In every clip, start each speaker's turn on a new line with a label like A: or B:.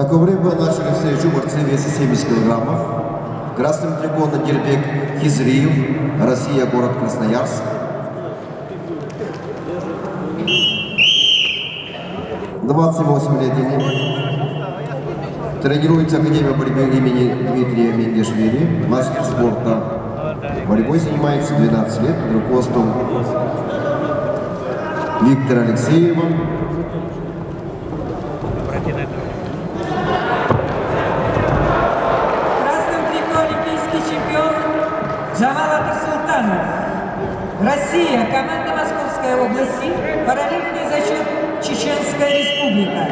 A: На ковре был начали встречу борцы веса 70 килограммов. В красном трико Надирбек Хизриев, Россия, город Красноярск. «28 лет ему. Тренируется Академия борьбы имени Дмитрия Мендешвили, мастер спорта. Борьбой занимается 12 лет под руководством Виктора Алексеева.
B: В красном трико олимпийский чемпион Джамал Атарсултанов. Россия, команда Московской области, параллельный зачет Чеченская республика.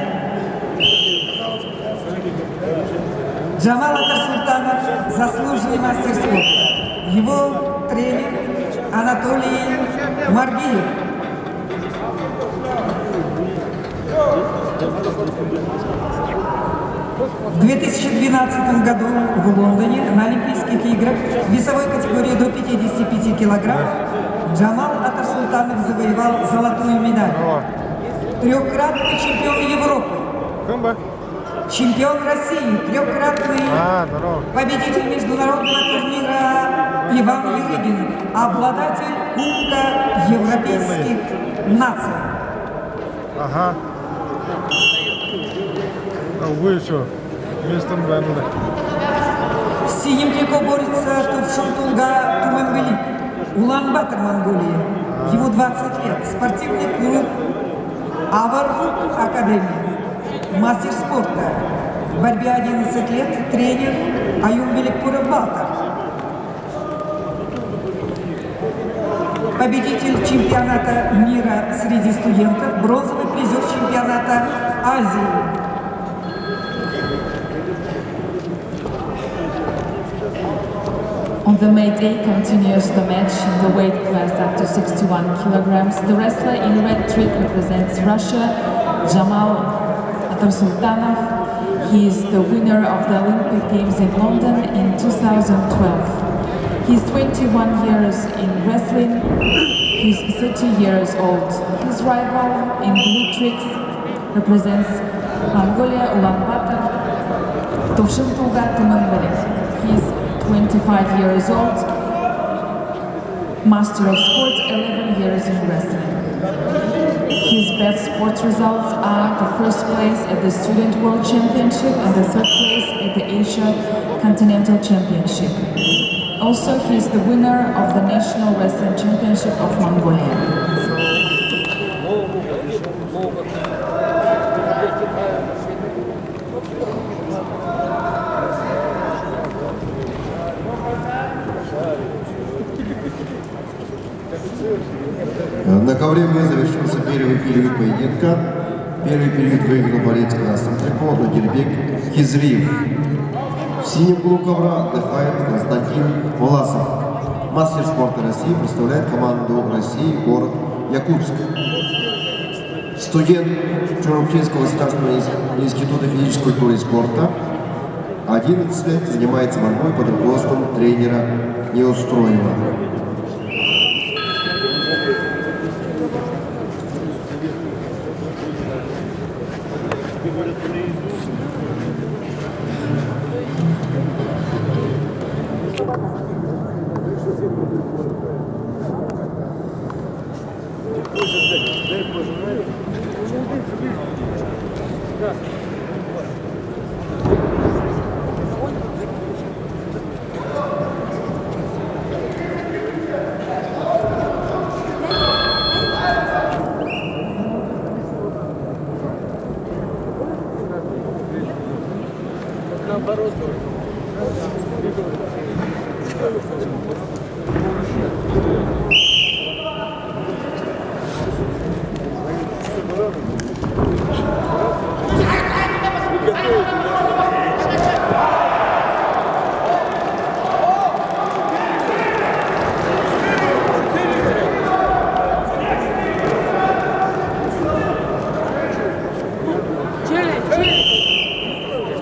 B: Джамал Атарсултанов – заслуженный мастер спорта. Его тренер Анатолий Маргиев. В 2012 году в Лондоне на Олимпийских играх в весовой категории до 55 килограмм Джамал Атарсултанов завоевал золотую медаль. Трехкратный чемпион Европы, чемпион России, трехкратный победитель международного турнира Иван Ерыгин, обладатель Кубка европейских наций.
C: Ага. А вы что? Местом Бенда.
B: В синем трико борется Тувшунтулга Туманбелик, Улан-Батор, Монголия. Ему 20 лет. Спортивный клуб Аварвуд Академия. Мастер спорта. В борьбе 11 лет. Тренер Аюмбелик Пурабалтар. Победитель чемпионата мира среди студентов. Бронзовый призер чемпионата Азии.
D: On the May Day continues the match in the weight class up to 61 kilograms. The wrestler in red trig represents Russia, Jamal Atarsultanov. He is the winner of the Olympic Games in London in 2012. He's 21 years in wrestling. He's 30 years old. His rival in blue trigs represents Mongolia, Ulaanbaatar, Tuvshuntuga Tumanbelek. He's 25 years old, master of sport, 11 years in wrestling. His best sports results are the first place at the Student World Championship and the third place at the Asia Continental Championship. Also, he is the winner of the National Wrestling Championship of Mongolia.
A: На ковре завершился первый период поединка. Первый период выиграл борец в красном трико Надирбек Хизриев. В синем углу ковра отдыхает Константин Власов. Мастер спорта России, представляет команду России, город Якутск. Студент Чурупчинского государственного института физической культуры и спорта. 11 лет занимается борьбой под руководством тренера Неустроева.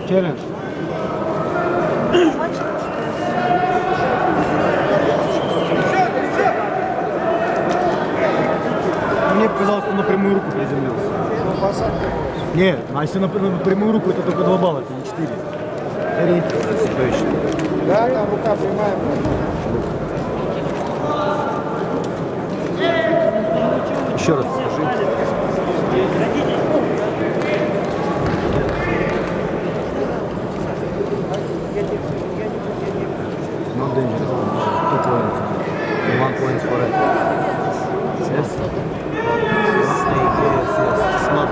C: Челлендж. Мне показалось, что напрямую руку приземлился. Нет, а если на прямую руку, это только 2 балла, это не 4. Точно.
E: Да, там рука прямая.
C: Еще раз скажи. Not dangerous. 2 points. 1 point for it. Yes? Yes. Smart.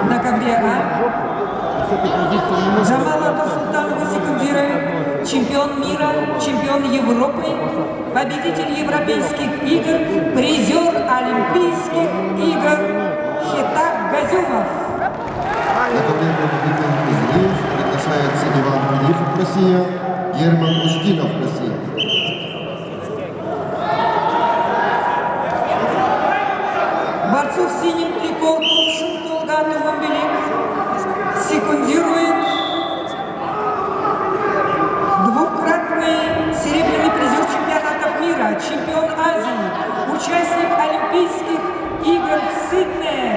B: На ковре Джамала Турсултанова секундирует чемпион мира, чемпион Европы, победитель Европейских игр, призер Олимпийских игр Хитак Газюмов.
A: На ковре победитель Хизриев приглашается Иван Филиппов, Россия, Герман Устинов, Россия.
B: Борцу в синем трико Кувшин Тулган Тулгамбелек секундирует двукратный серебряный призер чемпионатов мира, чемпион Азии, участник Олимпийских игр в Сиднее.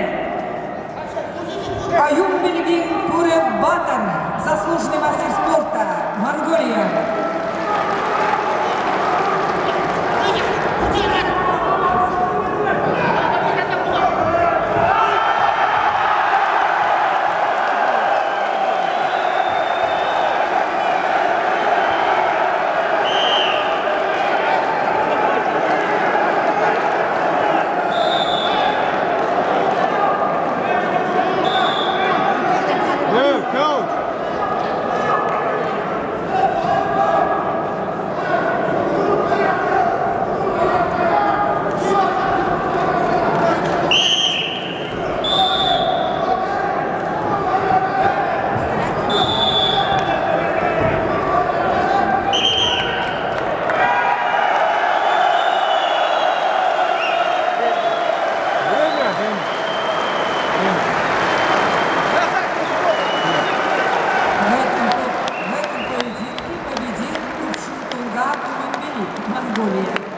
B: Аюмбелегин Курев Батар, заслуженный мастер спорта, Монголия. В этом поединке победил Кувшин Тулган Тулгамбелек, Монголия.